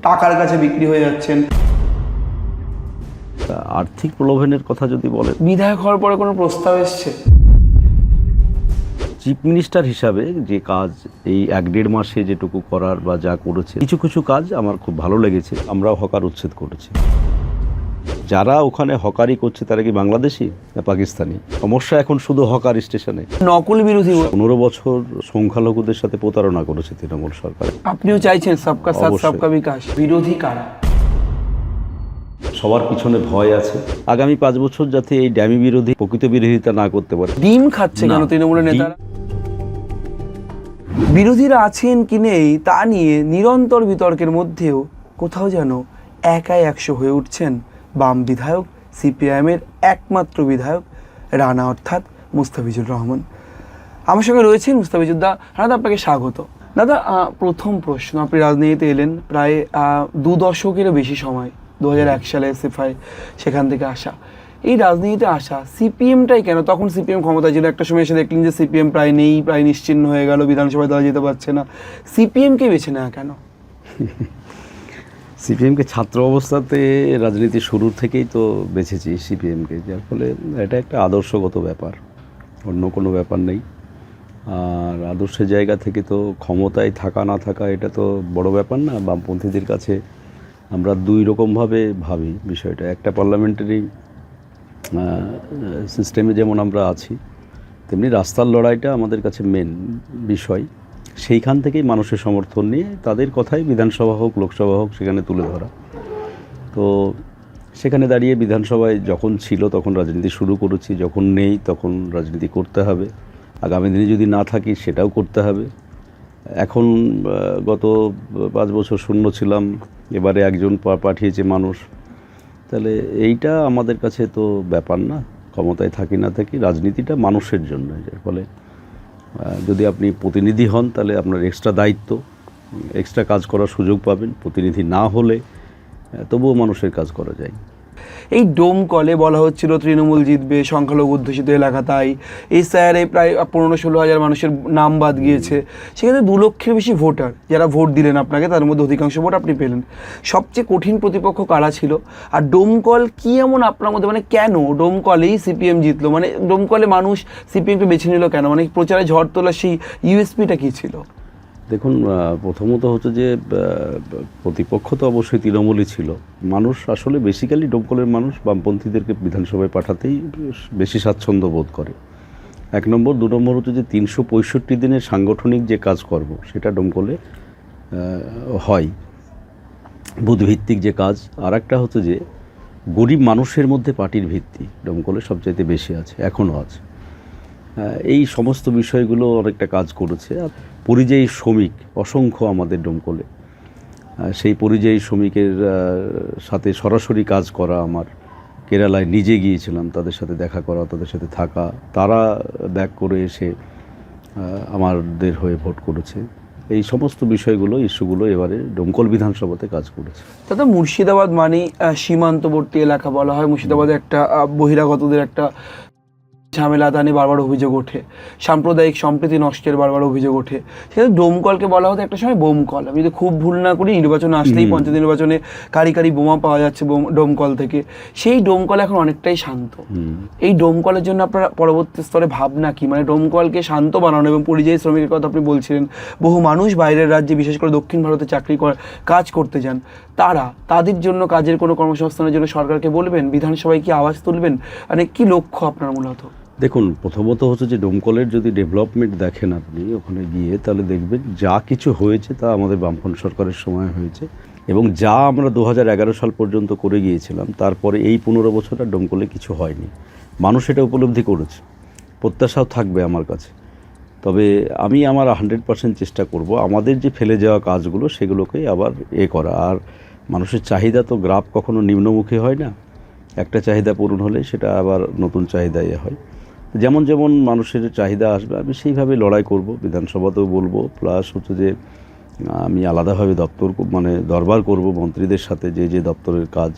টাকার কাছে বিক্রি হয়ে যাচ্ছেন। আর্থিক প্রলোভনের কথা যদি বলেন, বিধায়ক হওয়ার পরে কোনো প্রস্তাব এসছে? চিফ মিনিস্টার হিসাবে যে কাজ এই 1-1.5 মাসে যেটুকু করার বা যা করেছে, কিছু কিছু কাজ আমার খুব ভালো লেগেছে। আমরাও হকার উচ্ছেদ করেছি। যারা ওখানে হকারি করছে তারা কি বাংলাদেশি না পাকিস্তানি? সমস্যা এখন শুধু হকার স্টেশনে। নকল বিরোধী। 15 বছর সংখ্যালঘুদের সাথে প্রতারণা করেছে তৃণমূল সরকার। আপনিও চাইছেন সবকা সাথ অবশ্যই। সবকা বিকাশ। বিরোধী কারা? সবার পিছনে ভয় আছে আগামী 5 বছর যাতে এই ড্যামি বিরোধী প্রকৃত বিরোধিতা না করতে পারে। ডিম খাচ্ছে কেন না, তৃণমূলের ডিম- নেতারা? বিরোধীরা আছেন কি নেই তা নিয়ে নিরন্তর বিতর্কের মধ্যেও কোথাও যেন একাই 100 হয়ে উঠছেন বাম বিধায়ক, সিপিআইএমের একমাত্র বিধায়ক রানা অর্থাৎ মুস্তাফিজুর রহমান। আমার সঙ্গে রয়েছেন মুস্তাফিজুর দা। দাদা, আপনাকে স্বাগত। দাদা, প্রথম প্রশ্ন, আপনি রাজনীতিতে এলেন প্রায় 2 দশকেরও বেশি সময়, 2001 সালে এসএফআই, সেখান থেকে আসা। এই রাজনীতিতে আসা সিপিএমটাই কেন? তখন সিপিএম ক্ষমতা ছিল, একটা সময় এসে দেখলেন যে সিপিএম প্রায় নেই, প্রায় নিশ্চিহ্ন হয়ে গেল, বিধানসভায় দল যেতে পারছে না। সিপিএমকে বেছে নেওয়া কেন? সিপিএমকে ছাত্র অবস্থাতে রাজনীতি শুরুর থেকেই তো বেছেছি সিপিএমকে, যার ফলে এটা একটা আদর্শগত ব্যাপার, অন্য কোনো ব্যাপার নেই। আর আদর্শের জায়গা থেকে তো ক্ষমতায় থাকা না থাকা এটা তো বড় ব্যাপার না। বামপন্থীদের কাছে আমরা 2 রকমভাবে ভাবি বিষয়টা। একটা পার্লামেন্টারি সিস্টেমে যেমন আমরা আছি, তেমনি রাস্তার লড়াইটা আমাদের কাছে মেন বিষয়। সেইখান থেকেই মানুষের সমর্থন নিয়ে তাদের কথাই বিধানসভা হোক লোকসভা হোক সেখানে তুলে ধরা। তো সেখানে দাঁড়িয়ে বিধানসভায় যখন ছিল তখন রাজনীতি শুরু করেছি, যখন নেই তখন রাজনীতি করতে হবে, আগামী দিনে যদি না থাকি সেটাও করতে হবে। এখন গত 5 বছর শূন্য ছিলাম, এবারে একজন পাঠিয়েছে মানুষ, তাহলে এইটা আমাদের কাছে তো ব্যাপার না। ক্ষমতায় থাকি না থাকি রাজনীতিটা মানুষের জন্য, যার ফলে যদি আপনি প্রতিনিধি হন তাহলে আপনার এক্সট্রা দায়িত্ব, এক্সট্রা কাজ করার সুযোগ পাবেন। প্রতিনিধি না হলে তবুও মানুষের কাজ করা যায়। এই ডোমকলে বলা হচ্ছিল তৃণমূল জিতবে, সংখ্যালঘু অধ্যুষিত এলাকা, তাই এই স্যারে প্রায় 15-16 হাজার মানুষের নাম বাদ গিয়েছে। সেখানে 2 লক্ষের বেশি ভোটার যারা ভোট দিলেন আপনাকে, তার মধ্যে অধিকাংশ ভোট আপনি পেলেন। সবচেয়ে কঠিন প্রতিপক্ষ কারা ছিল? আর ডোমকল কি এমন আপনার মধ্যে, মানে কেন ডোমকলেই সিপিএম জিতলো? মানে ডোমকলে মানুষ সিপিএমকে বেছে নিল কেন? মানে প্রচারে ঝড় তোলার সেই ইউএসপিটা কী ছিল? দেখুন, প্রথমত হচ্ছে যে প্রতিপক্ষ তো অবশ্যই তৃণমূলই ছিল। মানুষ আসলে বেসিক্যালি ডোমকলের মানুষ বামপন্থীদেরকে বিধানসভায় পাঠাতেই বেশি স্বাচ্ছন্দ্য বোধ করে। 1 নম্বর। 2 নম্বর হচ্ছে যে 365 দিনের সাংগঠনিক যে কাজকর্ম সেটা ডোমকলে হয়, বুথভিত্তিক যে কাজ। আর একটা হচ্ছে যে গরিব মানুষের মধ্যে পার্টির ভিত্তি ডোমকলে সবচাইতে বেশি আছে, এখনও আছে। এই সমস্ত বিষয়গুলো অনেকটা কাজ করেছে। আর পরিযায়ী শ্রমিক অসংখ্য আমাদের ডোমকলে, সেই পরিযায়ী শ্রমিকের সাথে সরাসরি কাজ করা, আমার কেরালায় নিজে গিয়েছিলাম তাদের সাথে দেখা করা, তাদের সাথে থাকা, তারা ব্যাক করে এসে আমাদের হয়ে ভোট করেছে। এই সমস্ত বিষয়গুলো, ইস্যুগুলো এবারে ডোমকল বিধানসভাতে কাজ করেছে। দাদা, মুর্শিদাবাদ মানে সীমান্তবর্তী এলাকা বলা হয়। মুর্শিদাবাদে একটা বহিরাগতদের একটা ঝামেলা, তা নিয়ে বারবার অভিযোগ ওঠে, সাম্প্রদায়িক সম্প্রীতি নষ্টের বারবার অভিযোগ ওঠে। সেটা ডোমকলকে বলা হতো একটা সময় বোমকল। আমি যদি খুব ভুল না করি, নির্বাচন আসলেই পঞ্চায়েত নির্বাচনে কারি কারি বোমা পাওয়া যাচ্ছে ডোমকল থেকে। সেই ডোমকল এখন অনেকটাই শান্ত। এই ডোমকলের জন্য আপনার পরবর্তী স্তরে ভাবনা কি? মানে ডোমকলকে শান্ত বানানো এবং পরিযায়ী শ্রমিকের কথা আপনি বলছিলেন, বহু মানুষ বাইরের রাজ্যে, বিশেষ করে দক্ষিণ ভারতে কাজ করতে যান, তাদের জন্য কাজের কোনো কর্মসংস্থানের জন্য সরকারকে বলবেন, বিধানসভায় কি আওয়াজ তুলবেন? মানে কি লক্ষ্য আপনার মূলত? দেখুন, প্রথমত হচ্ছে যে ডোমকলের যদি ডেভেলপমেন্ট দেখেন আপনি ওখানে গিয়ে, তাহলে দেখবেন যা কিছু হয়েছে তা আমাদের বামফ্রন্ট সরকারের সময় হয়েছে, এবং যা আমরা 2011 সাল পর্যন্ত করে গিয়েছিলাম তারপরে এই 15 বছর আর ডোমকলে কিছু হয়নি। মানুষ এটা উপলব্ধি করেছে, প্রত্যাশাও থাকবে আমার কাছে। তবে আমি আমার 100% চেষ্টা করব আমাদের যে ফেলে যাওয়া কাজগুলো সেগুলোকেই আবার করা। আর মানুষের চাহিদা তো গ্রাফ কখনো নিম্নমুখী হয় না, একটা চাহিদা পূরণ হলে সেটা আবার নতুন চাহিদা হয়। যেমন যেমন মানুষের চাহিদা আসবে আমি সেইভাবে লড়াই করব, বিধানসভাতেও বলবো। প্লাস হচ্ছে যে আমি আলাদাভাবে দরবার করব মন্ত্রীদের সাথে, যে দপ্তরের কাজ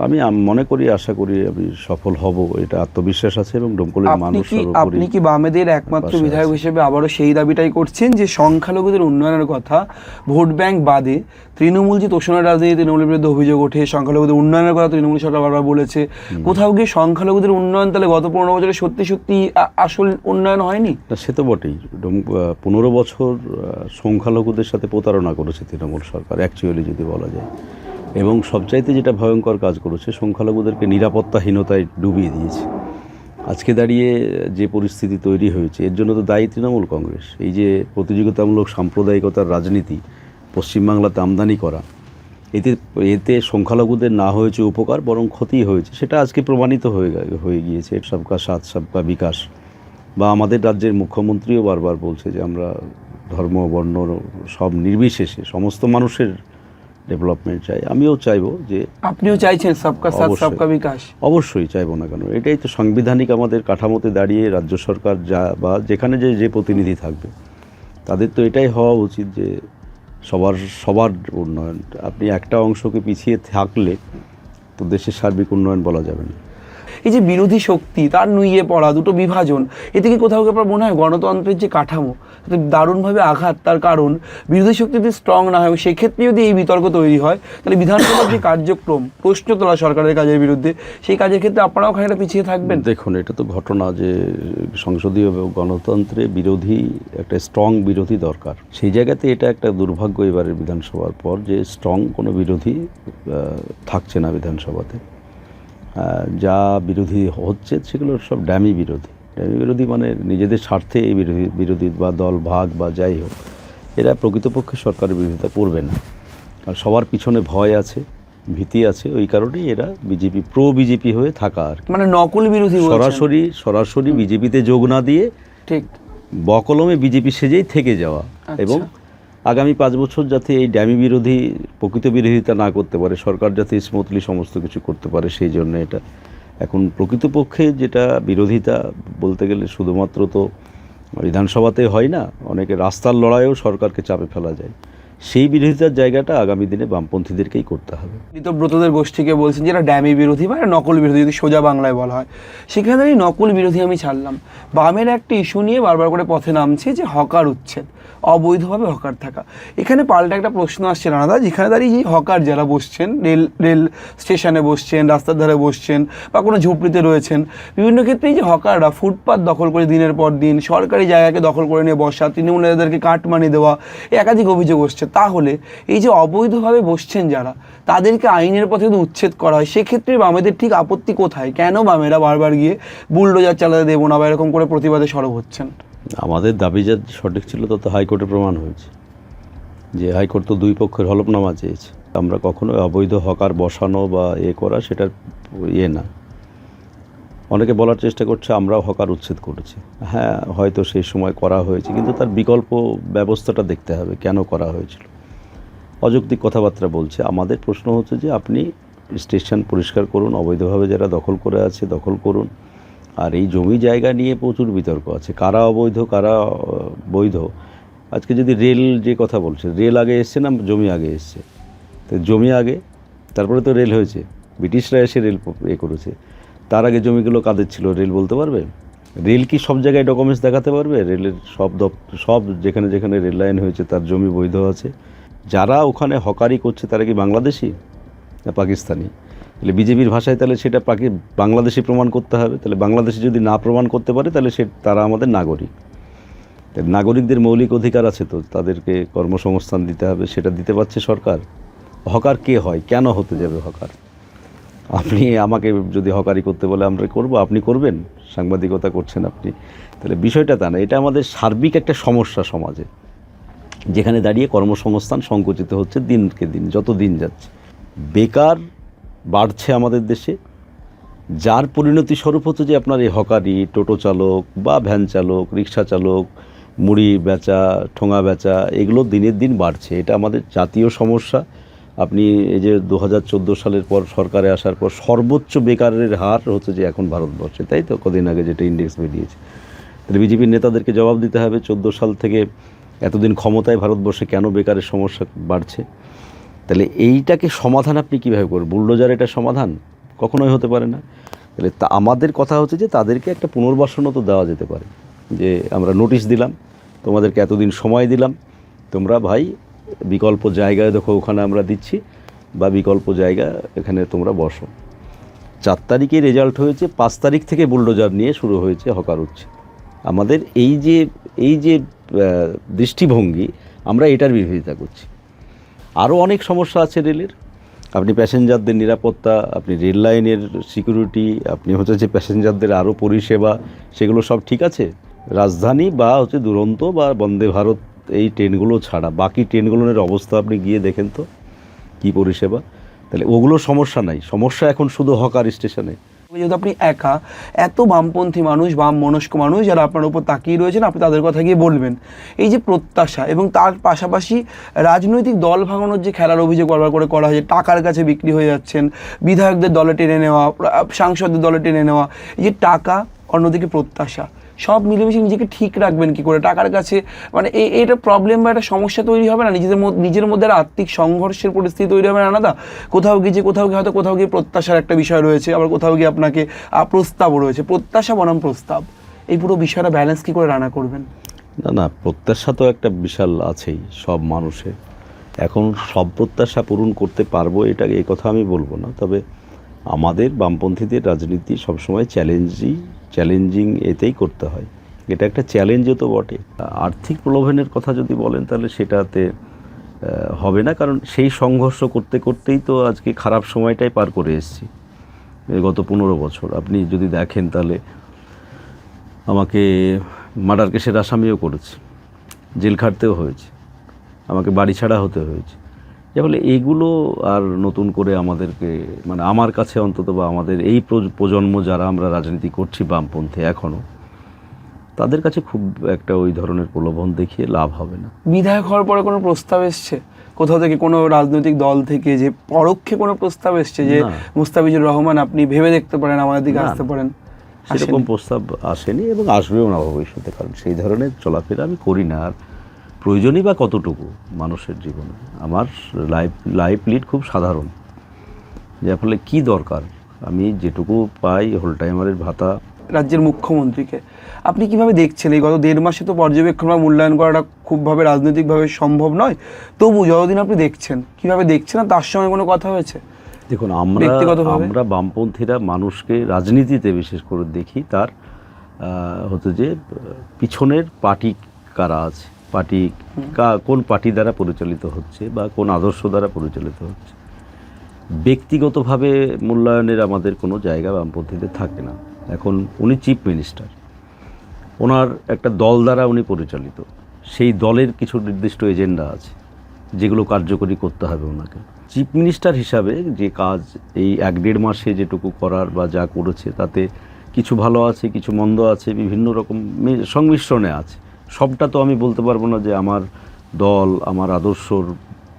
আমি মনে করি, আশা করি আমি সফল হব, এটা আত্মবিশ্বাস আছে এবং ডোমকলের মানুষ আপনি কি বামেদের একমাত্র বিধায়ক হিসেবে আবারও সেই দাবিটাই করছেন যে সংখ্যালঘুদের উন্নয়নের কথা ভোট ব্যাংক বাদে তৃণমূল যে তোষণের রাজনীতি, তৃণমূলের বিরুদ্ধে অভিযোগ ওঠে, সংখ্যালঘুদের উন্নয়নের কথা তৃণমূল সরকার বারবার বলেছে, কোথাও গিয়ে সংখ্যালঘুদের উন্নয়ন তাহলে গত 15 বছরে সত্যি সত্যি আসল উন্নয়ন হয়নি? সে তো বটেই। 15 বছর সংখ্যালঘুদের সাথে প্রতারণা করেছে তৃণমূল সরকার অ্যাকচুয়ালি যদি বলা যায়, এবং সবচাইতে যেটা ভয়ঙ্কর কাজ করেছে, সংখ্যালঘুদেরকে নিরাপত্তাহীনতায় ডুবিয়ে দিয়েছে। আজকে দাঁড়িয়ে যে পরিস্থিতি তৈরি হয়েছে, এর জন্য তো দায়ী তৃণমূল কংগ্রেস। এই যে প্রতিযোগিতামূলক সাম্প্রদায়িকতার রাজনীতি পশ্চিমবাংলাতে আমদানি করা, এতে সংখ্যালঘুদের না হয়েছে উপকার, বরং ক্ষতি হয়েছে, সেটা আজকে প্রমাণিত হয়ে গিয়েছে। সবকা সাথ সবকা বিকাশ, বা আমাদের রাজ্যের মুখ্যমন্ত্রীও বারবার বলছে যে আমরা ধর্ম বর্ণ সব নির্বিশেষে সমস্ত মানুষের ডেভেলপমেন্ট চাই। আমিও চাইবো যে, আপনিও চাইছেন সবকা সাথ সবকা বিকাশ? অবশ্যই চাইবো না কেন, এটাই তো সাংবিধানিক আমাদের কাঠামোতে দাঁড়িয়ে রাজ্য সরকার বা যেখানে যে প্রতিনিধি থাকবে তাদের তো এটাই হওয়া উচিত যে সবার উন্নয়ন। আপনি একটা অংশকে পিছিয়ে থাকলে তো দেশের সার্বিক উন্নয়ন বলা যাবে না। এই যে বিরোধী শক্তি, তার নুইয়ে পড়া, দুটো বিভাজন, এ থেকে কোথাও কি আপনার মনে হয় গণতন্ত্রের যে কাঠামো তাতে দারুণভাবে আঘাত? তার কারণ বিরোধী শক্তি যদি স্ট্রং না হয়, সেক্ষেত্রে যদি এই বিতর্ক তৈরি হয়, তাহলে বিধানসভার যে কার্যক্রম, প্রশ্ন তোলা সরকারের কাজের বিরুদ্ধে, সেই কাজের ক্ষেত্রে আপনারাও খানিকটা পিছিয়ে থাকবেন। দেখুন, এটা তো ঘটনা যে সংসদীয় গণতন্ত্রে বিরোধী, একটা স্ট্রং বিরোধী দরকার। সেই জায়গাতে এটা একটা দুর্ভাগ্য এবারের বিধানসভার পর যে স্ট্রং কোনো বিরোধী থাকছে না বিধানসভাতে। যা বিরোধী হচ্ছে সেগুলো সব ড্যামি বিরোধী মানে নিজেদের স্বার্থে এই বিরোধী বা দল ভাগ বা যাই হোক, এরা প্রকৃতপক্ষে সরকারের বিরোধিতা করবে না। আর সবার পিছনে ভয় আছে, ভীতি আছে, ওই কারণেই এরা বিজেপি হয়ে থাকা আর কি। মানে নকল বিরোধী, সরাসরি বিজেপিতে যোগ না দিয়ে ঠিক বকলমে বিজেপি সেজেই থেকে যাওয়া, এবং আগামী 5 বছর যাতে এই ড্যামি বিরোধী প্রকৃত বিরোধিতা না করতে পারে, সরকার যাতে স্মুথলি সমস্ত কিছু করতে পারে, সেই জন্য এটা এখন প্রকৃতপক্ষে যেটা বিরোধিতা বলতে গেলে শুধুমাত্র তো বিধানসভাতে হয় না, অনেকে রাস্তার লড়াইয়েও সরকারকে চাপে ফেলা যায়। সেই বিরোধিতার জায়গাটা আগামী দিনে বামপন্থীদেরকেই করতে হবে। ঋতব্রতদের গোষ্ঠীকে বলছেন যেটা ড্যামি বিরোধী বা নকল বিরোধী, যদি সোজা বাংলায় বলা হয়। সেখানে এই নকল বিরোধী আমি ছাড়লাম, বামের একটা ইস্যু নিয়ে বারবার করে পথে নামছে যে হকার উচ্ছেদ, অবৈধভাবে হকার থাকা। এখানে পাল্টা একটা প্রশ্ন আসছে রানাদা, যেখানে দাঁড়িয়ে যে হকার যারা বসছেন, রেল স্টেশনে বসছেন, রাস্তার ধারে বসছেন, বা কোনো ঝুপড়িতে রয়েছেন, বিভিন্ন ক্ষেত্রেই যে হকাররা ফুটপাত দখল করে দিনের পর দিন সরকারি জায়গাকে দখল করে নিয়ে বসা, তৃণমূল নেতাদেরকে কাটমানি দেওয়া, একাধিক অভিযোগ আসছে। তাহলে এই যে অবৈধভাবে বসছেন যারা, তাদেরকে আইনের পথে যদি উচ্ছেদ করা হয়, সেক্ষেত্রে বামেদের ঠিক আপত্তি কোথায়? কেন বামেরা বারবার গিয়ে বুলডোজার চালাতে দেবো না বা এরকম করে প্রতিবাদে সরব হচ্ছেন? আমাদের দাবি যা সঠিক ছিল তত হাইকোর্টে প্রমাণ হয়েছে যে হাইকোর্ট তো দুই পক্ষের হলফনামা চেয়েছে। আমরা কখনো অবৈধ হকার বসানো বা করা সেটার না। অনেকে বলার চেষ্টা করছে আমরাও হকার উচ্ছেদ করেছি। হ্যাঁ, হয়তো সেই সময় করা হয়েছে, কিন্তু তার বিকল্প ব্যবস্থাটা দেখতে হবে কেন করা হয়েছিল। অযৌক্তিক কথাবার্তা বলছে। আমাদের প্রশ্ন হচ্ছে যে আপনি স্টেশন পরিষ্কার করুন, অবৈধভাবে যারা দখল করে আছে দখল করুন। আর এই জমি জায়গা নিয়ে প্রচুর বিতর্ক আছে, কারা অবৈধ কারা বৈধ। আজকে যদি রেল যে কথা বলছে, রেল আগে এসছে না জমি আগে এসছে? তো জমি আগে, তারপরে তো রেল হয়েছে। ব্রিটিশরা এসে রেল করেছে, তার আগে জমিগুলো কাদের ছিল রেল বলতে পারবে? রেল কি সব জায়গায় ডকুমেন্টস দেখাতে পারবে? রেলের সব যেখানে যেখানে রেল লাইন হয়েছে তার জমি বৈধ আছে। যারা ওখানে হকারি করছে তারা কি বাংলাদেশি না পাকিস্তানি? তাহলে বিজেপির ভাষায় তাহলে সেটা বাংলাদেশি প্রমাণ করতে হবে। তাহলে বাংলাদেশি যদি না প্রমাণ করতে পারে তাহলে তারা আমাদের নাগরিক। নাগরিকদের মৌলিক অধিকার আছে, তো তাদেরকে কর্মসংস্থান দিতে হবে, সেটা দিতে পারছে সরকার? হকার কে হয়, কেন হতে যাবে হকার? আপনি আমাকে যদি হকারি করতে বলে আমরা করব, আপনি করবেন? সাংবাদিকতা করছেন আপনি, তাহলে বিষয়টা তা না। এটা আমাদের সার্বিক একটা সমস্যা সমাজে, যেখানে দাঁড়িয়ে কর্মসংস্থান সংকুচিত হচ্ছে দিনকে দিন, যত দিন যাচ্ছে। বেকার বাড়ছে আমাদের দেশে, যার পরিণতি স্বরূপ হচ্ছে যে আপনার এই হকারি, টোটো চালক বা ভ্যান চালক, রিক্সা চালক, মুড়ি বেচা, ঠোঙা বেচা, এগুলো দিনের দিন বাড়ছে। এটা আমাদের জাতীয় সমস্যা। আপনি এই যে 2014 সালের পর সরকারে আসার পর সর্বোচ্চ বেকারের হার হচ্ছে যে এখন ভারতবর্ষে, তাই তো? কদিন আগে যেটা ইন্ডেক্স বেরিয়েছে। তাহলে বিজেপির নেতাদেরকে জবাব দিতে হবে 14 সাল থেকে এতদিন ক্ষমতায় ভারতবর্ষে কেন বেকারের সমস্যা বাড়ছে। তাহলে এইটাকে সমাধান আপনি কীভাবে করবেন? বুলডোজার এটা সমাধান কখনোই হতে পারে না। তাহলে আমাদের কথা হচ্ছে যে তাদেরকে একটা পুনর্বাসনও তো দেওয়া যেতে পারে, যে আমরা নোটিশ দিলাম, তোমাদেরকে এতদিন সময় দিলাম, তোমরা ভাই বিকল্প জায়গায় দেখো ওখানে আমরা দিচ্ছি, বা বিকল্প জায়গা এখানে তোমরা বসো। 4 তারিখে রেজাল্ট হয়েছে, 5 তারিখ থেকে বুলডোজার নিয়ে শুরু হয়েছে হকার উঠছে। আমাদের এই যে দৃষ্টিভঙ্গি, আমরা এটার বিরোধিতা করছি। আরও অনেক সমস্যা আছে রেলের। আপনি প্যাসেঞ্জারদের নিরাপত্তা, আপনি রেল লাইনের সিকিউরিটি, আপনি হচ্ছে যে প্যাসেঞ্জারদের আরও পরিষেবা, সেগুলো সব ঠিক আছে। রাজধানী বা হচ্ছে দুরন্ত বা বন্দে ভারত এই ট্রেনগুলো ছাড়া বাকি ট্রেনগুলোর অবস্থা আপনি গিয়ে দেখেন তো কী পরিষেবা। তাহলে ওগুলো সমস্যা নাই, সমস্যা এখন শুধু হকার স্টেশনে। যেহেতু আপনি একা, এত বামপন্থী মানুষ, বাম মনস্ক মানুষ যারা আপনার উপর তাকিয়ে রয়েছেন, আপনি তাদের কথা গিয়ে বলবেন। এই যে প্রত্যাশা এবং তার পাশাপাশি রাজনৈতিক দল ভাঙানোর যে খেলার অভিযোগ বারবার করে করা হয়, টাকার কাছে বিক্রি হয়ে যাচ্ছেন, বিধায়কদের দলে টেনে নেওয়া, সাংসদদের দলে টেনে নেওয়া, এই যে টাকা, অন্যদিকে প্রত্যাশা, সব মিলেমিশে নিজেকে ঠিক রাখবেন কি করে টাকার কাছে? মানে এটা প্রবলেম বা একটা সমস্যা তৈরি হবে না? নিজের মধ্যে একটা আর্থিক সংঘর্ষের পরিস্থিতি তৈরি হবে না দাদা? কোথাও গিয়ে হয়তো কোথাও গিয়ে প্রত্যাশার একটা বিষয় রয়েছে, আবার কোথাও গিয়ে আপনাকে প্রস্তাবও রয়েছে, প্রত্যাশা বনাম প্রস্তাব, এই পুরো বিষয়টা ব্যালেন্স কি করে রান্না করবেন? না, প্রত্যাশা তো একটা বিশাল আছেই সব মানুষের। এখন সব প্রত্যাশা পূরণ করতে পারবো এটা এই কথা আমি বলবো না, তবে আমাদের বামপন্থীদের রাজনীতি সবসময় চ্যালেঞ্জিং এতেই করতে হয়। এটা একটা চ্যালেঞ্জও তো বটে। আর্থিক প্রলোভনের কথা যদি বলেন তাহলে সেটাতে হবে না, কারণ সেই সংঘর্ষ করতে করতেই তো আজকে খারাপ সময়টাই পার করে এসেছি গত 15 বছর। আপনি যদি দেখেন তাহলে আমাকে মার্ডার কেসের আসামিও করেছে, জেল খাটতেও হয়েছে, আমাকে বাড়ি ছাড়া হতে হয়েছে। যে বলে এইগুলো আর নতুন করে আমাদেরকে, মানে আমার কাছে অন্তত, বা আমাদের এই প্রজন্ম যারা আমরা রাজনীতি করছি বামপন্থী এখনও, তাদের কাছে খুব একটা ওই ধরনের প্রলোভন দেখিয়ে লাভ হবে না। বিধায়ক হওয়ার পরে কোনো প্রস্তাব এসছে কোথাও থেকে, কোনো রাজনৈতিক দল থেকে, যে পরোক্ষে কোনো প্রস্তাব এসছে যে মুস্তাফিজুর রহমান আপনি ভেবে দেখতে পারেন, আমাদের দিকে আসতে পারেন? সেরকম প্রস্তাব আসেনি এবং আসবেও না ভবিষ্যতে, কারণ সেই ধরনের চলাফেরা আমি করি না। আর প্রয়োজনই বা কতটুকু মানুষের জীবনে? আমার লাইফ লিড খুব সাধারণ, যার ফলে কী দরকার? আমি যেটুকু পাই হোল টাইমারের ভাতা। রাজ্যের মুখ্যমন্ত্রীকে আপনি কিভাবে দেখছেন? এই গত 1.5 মাসে তো পর্যবেক্ষণ বা মূল্যায়ন করাটা খুবভাবে রাজনৈতিকভাবে সম্ভব নয়, তবু যতদিন আপনি দেখছেন, কিভাবে দেখছেন? আর তার সঙ্গে কোনো কথা হয়েছে? দেখুন, আমরা বামপন্থীরা মানুষকে রাজনীতিতে বিশেষ করে দেখি তার হচ্ছে যে পিছনের পার্টি কারা আছে, কোন পার্টি দ্বারা পরিচালিত হচ্ছে বা কোন আদর্শ দ্বারা পরিচালিত হচ্ছে। ব্যক্তিগতভাবে মূল্যায়নের আমাদের কোনো জায়গা বামপন্থীদের থাকে না। এখন উনি চিফ মিনিস্টার, ওনার একটা দল দ্বারা উনি পরিচালিত, সেই দলের কিছু নির্দিষ্ট এজেন্ডা আছে যেগুলো কার্যকরী করতে হবে ওনাকে। চিফ মিনিস্টার হিসাবে যে কাজ এই 1-1.5 মাসে যেটুকু করার বা যা করেছে, তাতে কিছু ভালো আছে, কিছু মন্দ আছে, বিভিন্ন রকম সংমিশ্রণে আছে। সবটা তো আমি বলতে পারবো না যে আমার দল, আমার আদর্শর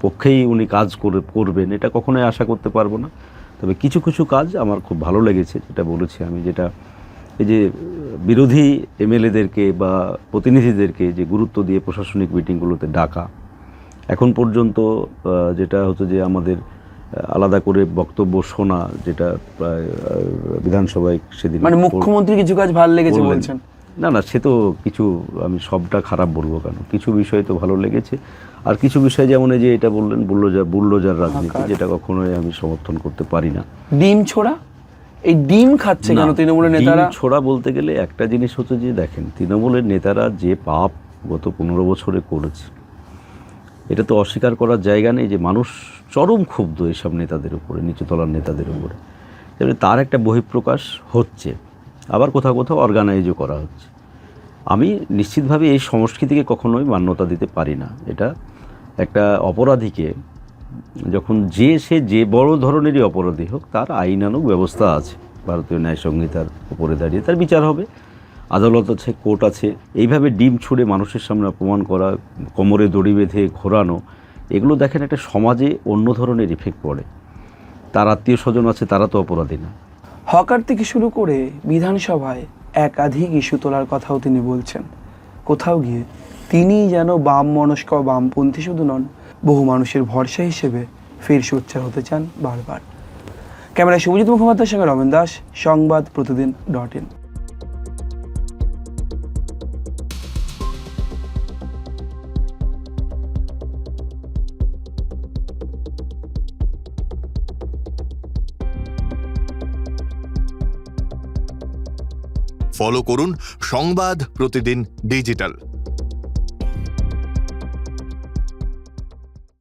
পক্ষেই উনি কাজ করবেন, এটা কখনোই আশা করতে পারবো না। তবে কিছু কিছু কাজ আমার খুব ভালো লেগেছে, যেটা বলেছি আমি, যেটা এই যে বিরোধী এমএলএদেরকে বা প্রতিনিধিদেরকে যে গুরুত্ব দিয়ে প্রশাসনিক মিটিংগুলোতে ডাকা, এখন পর্যন্ত যেটা হচ্ছে যে আমাদের আলাদা করে বক্তব্য শোনা, যেটা প্রায় বিধানসভায় সেদিন, মানে মুখ্যমন্ত্রী কিছু কাজ ভালো লেগেছে বলছেন? না, সে তো কিছু, আমি সবটা খারাপ বলবো কেন, কিছু বিষয় তো ভালো লেগেছে। আর কিছু বিষয় যেমন এই যে এটা বললেন বুলডোজার রাজনীতি, যেটা কখনোই আমি সমর্থন করতে পারি না। ডিম ছোড়া, এই ডিম খাচ্ছে কেন তৃণমূলের নেতারা? ডিম ছোড়া বলতে গেলে একটা জিনিস হচ্ছে যে দেখেন, তৃণমূলের নেতারা যে পাপ গত 15 বছরে করেছে, এটা তো অস্বীকার করার জায়গা নেই যে মানুষ চরম ক্ষুব্ধ এইসব নেতাদের উপরে, নিচুতলার নেতাদের উপরে। তার একটা বহিঃপ্রকাশ হচ্ছে, আবার কোথাও কোথাও অর্গানাইজও করা হচ্ছে। আমি নিশ্চিতভাবে এই সংস্কৃতিকে কখনোই মান্যতা দিতে পারি না। এটা একটা অপরাধীকে যখন সে যে বড় ধরনেরই অপরাধী হোক, তার আইনানুগ ব্যবস্থা আছে, ভারতীয় ন্যায় সংহিতার উপরে দাঁড়িয়ে তার বিচার হবে, আদালত আছে, কোর্ট আছে। এইভাবে ডিম ছুঁড়ে মানুষের সামনে অপমান করা, কোমরে দড়ি বেঁধে ঘোরানো, এগুলো দেখেন একটা সমাজে অন্য ধরনের ইফেক্ট পড়ে। তার আত্মীয় স্বজন আছে, তারা তো অপরাধী না। হকার থেকে শুরু করে বিধানসভায় একাধিক ইস্যু তোলার কথাও তিনি বলছেন। কোথাও গিয়ে তিনি যেন বাম মনস্ক, বামপন্থী শুধু নন, বহু মানুষের ভরসা হিসেবে ফের সোচ্চার হতে চান বারবার। ক্যামেরায় শুভজিৎ মুখোপাধ্যায়ের সঙ্গে রমেন দাস, সংবাদ প্রতিদিন.in। ফলো করুন সংবাদ প্রতিদিন ডিজিটাল।